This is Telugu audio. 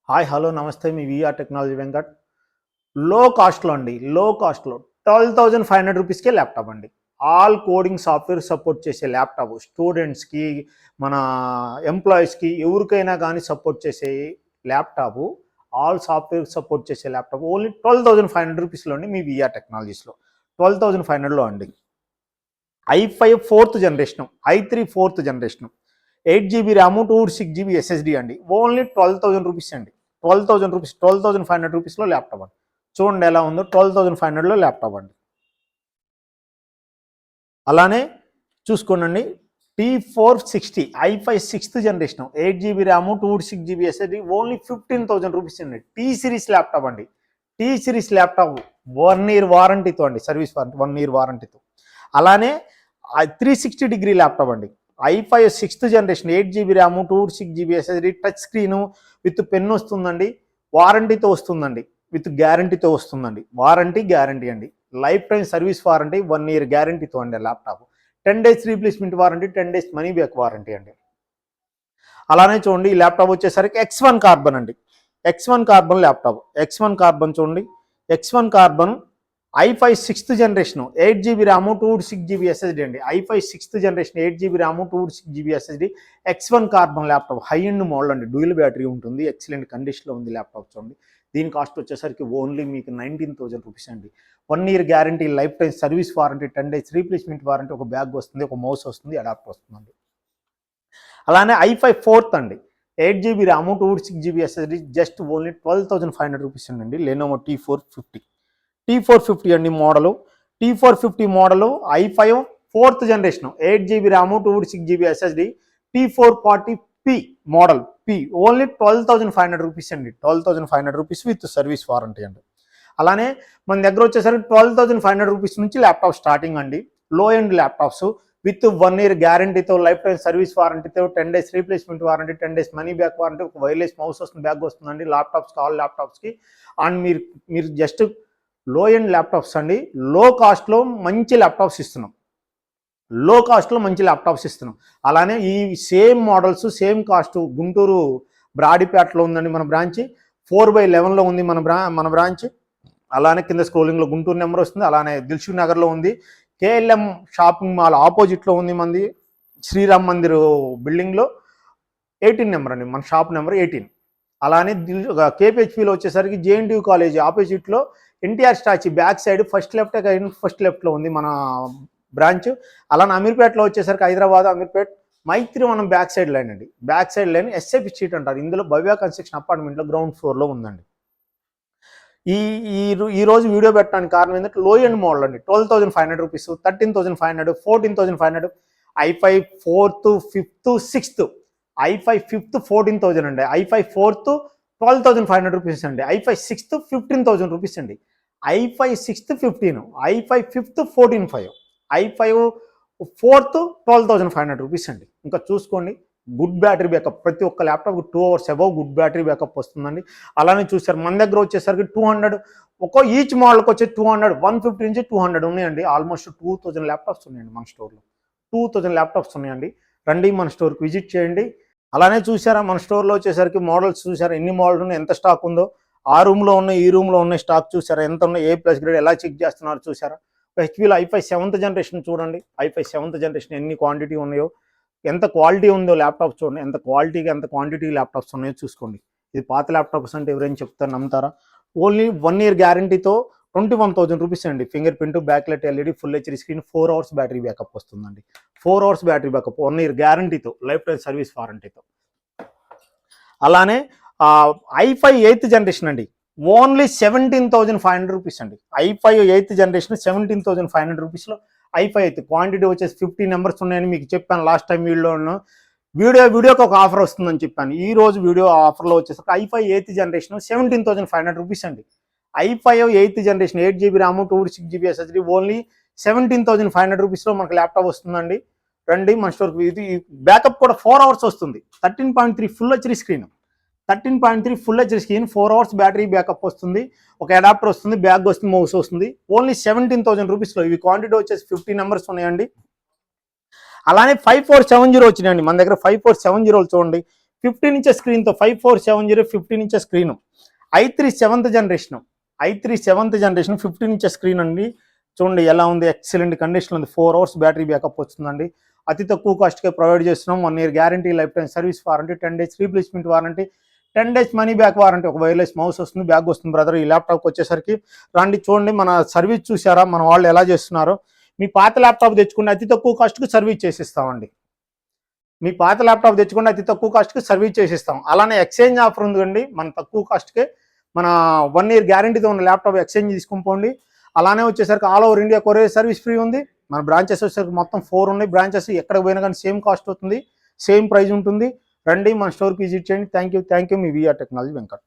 హాయ్ హలో నమస్తే మీ వీఆర్ టెక్నాలజీ వెంకట్ లో కాస్ట్లో అండి లో కాస్ట్లో 12,500 రూపీస్కే ల్యాప్టాప్ అండి. ఆల్ కోడింగ్ సాఫ్ట్వేర్ సపోర్ట్ చేసే ల్యాప్టాప్ స్టూడెంట్స్కి మన ఎంప్లాయీస్కి ఎవరికైనా కానీ సపోర్ట్ చేసే ల్యాప్టాప్, ఆల్ సాఫ్ట్వేర్ సపోర్ట్ చేసే ల్యాప్టాప్ ఓన్లీ 12,500 రూపీస్లో అండి మీ వీఆర్ టెక్నాలజీస్లో 12,500లో అండి. i5 4th generation, i3 4th generation, 8 GB RAM, 256 GB SSD అండి. ఓన్లీ 12,000 రూపీస్ అండి. 12,000 రూపీస్, 12,500 రూపీస్లో ల్యాప్టాప్ అండి. చూడండి ఎలా ఉందో, 12,500లో ల్యాప్టాప్ అండి. అలానే చూసుకోండి, T460 i5 6th generation, 8 GB RAM, 256 GB SSD only 15,000 rupees అండి. టీ సిరీస్ ల్యాప్టాప్ అండి. టీ సిరీస్ ల్యాప్టాప్ 1 year వారంటీతో అండి, సర్వీస్ వారంటీ 1 year వారంటీతో. అలానే 360 ల్యాప్టాప్ అండి. i5 6th generation, 8 GB RAM, 256 GB SSD, touch screen with pen వస్తుందండి, వారంటీతో వస్తుందండి, విత్ గ్యారంటీతో వస్తుందండి. వారంటీ గ్యారంటీ అండి, life time service warranty, 1 year గ్యారంటీతో అండి laptop. 10 days replacement warranty, 10 days money back warranty అండి. అలానే చూడండి, ఈ ల్యాప్టాప్ వచ్చేసరికి X1 కార్బన్ అండి. X1 carbon laptop, X1 carbon చూడండి, X1 carbon i5 6th generation, 8 GB RAM, 256 GB SSD అండి. i5 6th generation, 8 GB RAM, 256 GB SSD, X1 carbon laptop, high end model అండి, డ్యూయల్ బ్యాటరీ ఉంటుంది, ఎక్సలెంట్ కండిషన్లో ఉంది ల్యాప్టాప్. చూడండి, దీని కాస్ట్ వచ్చేసరికి ఓన్లీ మీకు 19,000 రూపీస్ అండి. 1 year guarantee, life time service warranty, 10 days replacement warranty, ఒక బ్యాగ్ వస్తుంది, ఒక మౌస్ వస్తుంది, అడాప్టర్ వస్తుందండి. అలానే i5 4th అండి, 8 GB RAM, 256 GB SSD, just only 12,500 rupees అండి. లెనోవో T450 అండి model. T450 model, i5 4th generation, 8 GB RAM, 256 GB SSD, T440P model P, only 12,500 rupees అండి. 12,500 రూపీస్ విత్ సర్వీస్ వారంటీ అండి. అలానే మన దగ్గర వచ్చేసరికి 12,500 రూపీస్ నుంచి ల్యాప్టాప్ స్టార్టింగ్ అండి. Low end laptops with 1 year గ్యారంటీతో, లైఫ్ టైం సర్వీస్ వారంటీతో, 10 days replacement warranty, 10 days money back warranty, ఒక వైర్లెస్ మౌస్ వస్తుంది, బ్యాగ్ వస్తుందండి ల్యాప్టాప్స్కి, ఆల్ ల్యాప్టాప్స్కి. అండ్ మీరు జస్ట్ లో ఎండ్ ల్యాప్టాప్స్ అండి, లో కాస్ట్లో మంచి ల్యాప్టాప్స్ ఇస్తున్నాం, లో కాస్ట్లో మంచి ల్యాప్టాప్స్ ఇస్తున్నాం. అలానే ఈ same models, same cost Guntur బ్రాడిపేటలో ఉందండి మన బ్రాంచ్, 4/11లో ఉంది మన బ్రాంచ్. అలానే కింద స్క్రోలింగ్లో గుంటూరు నెంబర్ వస్తుంది. అలానే దిల్షుక్ నగర్లో ఉంది, KLM షాపింగ్ మాల్ ఆపోజిట్లో ఉంది మంది, శ్రీరామ్ మందిర్ బిల్డింగ్లో 18 నెంబర్ అండి, మన షాప్ నెంబర్ 18. అలానే KPHPలో వచ్చేసరికి JNTU కాలేజ్ ఆపోజిట్లో NTR statue back side first లెఫ్ట్లో ఉంది మన బ్రాంచ్. అలానే అమీర్పేటలో వచ్చేసరికి Hyderabad Ameerpet Maitrivanam back side line అండి, back side line SAP street అంటారు. ఇందులో భవ్య కన్స్ట్రక్షన్ అపార్ట్మెంట్లో గ్రౌండ్ ఫ్లోర్లో ఉందండి. ఈ రోజు వీడియో పెట్టడానికి కారణం ఏంటంటే, లో ఎండ్ మోడల్ అండి, 12,500 rupees, 13,500, 14,500, i5 4th 5th 6th, i5 5th 14,000 అండి, i5 4th 12,500 రూపీస్ అండి, i5 6th 15,000 రూపీస్ అండి, i5 6th 15, i5 5th 14,500, i5 4th 12,500 rupees అండి. ఇంకా చూసుకోండి, గుడ్ బ్యాటరీ బ్యాకప్, ప్రతి ఒక్క laptop 2 hours above good battery backup వస్తుందండి. అలానే చూసారు, మన దగ్గర వచ్చేసరికి 200, ఈచ్ మోడల్కి వచ్చే 200, 150 నుంచి 200 ఉన్నాయండి. ఆల్మోస్ట్ 2,000 ల్యాప్టాప్స్ ఉన్నాయండి మన స్టోర్లో, 2,000 ల్యాప్టాప్స్ ఉన్నాయండి. రండి మన స్టోర్కి విజిట్ చేయండి. అలానే చూసారా, మన స్టోర్లో వచ్చేసరికి మోడల్స్ చూసారా, ఎన్ని మోడల్ ఉన్నాయి, ఎంత స్టాక్ ఉందో, ఆ రూమ్లో ఉన్నాయి, ఈ రూమ్లో ఉన్నాయి, స్టాక్ చూసారా ఎంత ఉన్నాయి, A+ గ్రేడ్ ఎలా చెక్ చేస్తున్నారు చూసారా. హెచ్పీలో i5 7th జనరేషన్ చూడండి, i5 7th జనరేషన్ ఎన్ని క్వాంటిటీ ఉన్నాయో, ఎంత క్వాలిటీ ఉందో ల్యాప్టాప్ చూడండి, ఎంత క్వాలిటీగా ఎంత క్వాంటిటీ ల్యాప్టాప్స్ ఉన్నాయో చూసుకోండి. ఇది పాత ల్యాప్టాప్స్ అంటే ఎవరైనా చెప్తారు, నమ్ముతారా? ఓన్లీ 1 year గ్యారంటీతో 21,000 రూపీస్ అండి. Finger print, backlight LED, full HD screen, 4 hours battery backup వస్తుందండి. 4 hours బ్యాటరీ బ్యాకప్, 1 year గ్యారంటీతో, లైఫ్ టైం సర్వీస్ వారంటీతో. అలానే i5 8th జనరేషన్ అండి, ఓన్లీ 17,500 రూపీస్ అండి. i5 8th జనరేషన్ 17,500 రూపీస్లో i5 8th, క్వాంటిటీ వచ్చేసి 50 నెంబర్స్ ఉన్నాయని మీకు చెప్పాను లాస్ట్ టైం వీడియోకి ఒక ఆఫర్ వస్తుందని చెప్పాను. ఈ రోజు వీడియో ఆఫర్లో వచ్చేసరికి i5 8th జనరేషన్ 17,500 రూపీస్ అండి. i5 8th generation, 8 GB RAM, 256 GB SSD, only 17,500 రూపీస్లో మనకు ల్యాప్టాప్ వస్తుందండి. రండి మన స్టోర్కి. ఇది బ్యాకప్ కూడా 4 hours వస్తుంది, 13.3 full HD screen, 13.3 full HD screen, 4 hours battery backup వస్తుంది, ఒక అడాప్టర్ వస్తుంది, బ్యాగ్ వస్తుంది, మౌస్ వస్తుంది, ఓన్లీ 17,000 రూపీస్లో. ఇవి క్వాంటిటీ వచ్చేసి 50 నెంబర్స్ ఉన్నాయండి. అలానే 5470 వచ్చినాయండి మన దగ్గర, 5470 చూడండి, 15 ఇంచెస్ స్క్రీన్తో 5470 15 inches screen. i3 7th generation, i3 7th generation 15 inches screen అండి. చూడండి ఎలా ఉంది, ఎక్సలెంట్ కండిషన్ ఉంది. 4 hours బ్యాటరీ బ్యాకప్ వస్తుందండి. అతి తక్కువ కాస్ట్కే ప్రొవైడ్ చేస్తున్నాం. 1 year guarantee, life time service warranty, 10 days replacement warranty, 10 days money back warranty. ఒక వైర్లెస్ మౌస్ వస్తుంది, బ్యాగ్ వస్తుంది బ్రదర్. ఈ ల్యాప్టాప్కి వచ్చేసరికి రండి చూడండి మన సర్వీస్ చూసారా, మన వాళ్ళు ఎలా చేస్తున్నారో. మీ పాత ల్యాప్టాప్ తెచ్చుకుంటే అతి తక్కువ కాస్ట్కి సర్వీస్ చేసిస్తామండి. మీ పాత ల్యాప్టాప్ తెచ్చుకుంటే అతి తక్కువ కాస్ట్కి సర్వీస్ చేసిస్తాం. అలానే ఎక్స్చేంజ్ ఆఫర్ ఉందండి. మన తక్కువ కాస్ట్కే మన 1 year గ్యారంటీతో ఉన్న ల్యాప్టాప్ ఎక్స్చేంజ్ తీసుకుని పోండి. అలానే వచ్చేసరికి all over India courier service free ఉంది. మన బ్రాంచెస్ వచ్చేసరికి మొత్తం 4 ఉన్నాయి బ్రాంచెస్. ఎక్కడికి పోయినా కానీ సేమ్ కాస్ట్ అవుతుంది, సేమ్ ప్రైస్ ఉంటుంది. రండి మన స్టోర్కి విజిట్ చేయండి. థ్యాంక్ యూ మీ విఆర్ టెక్నాలజీ వెంకట్.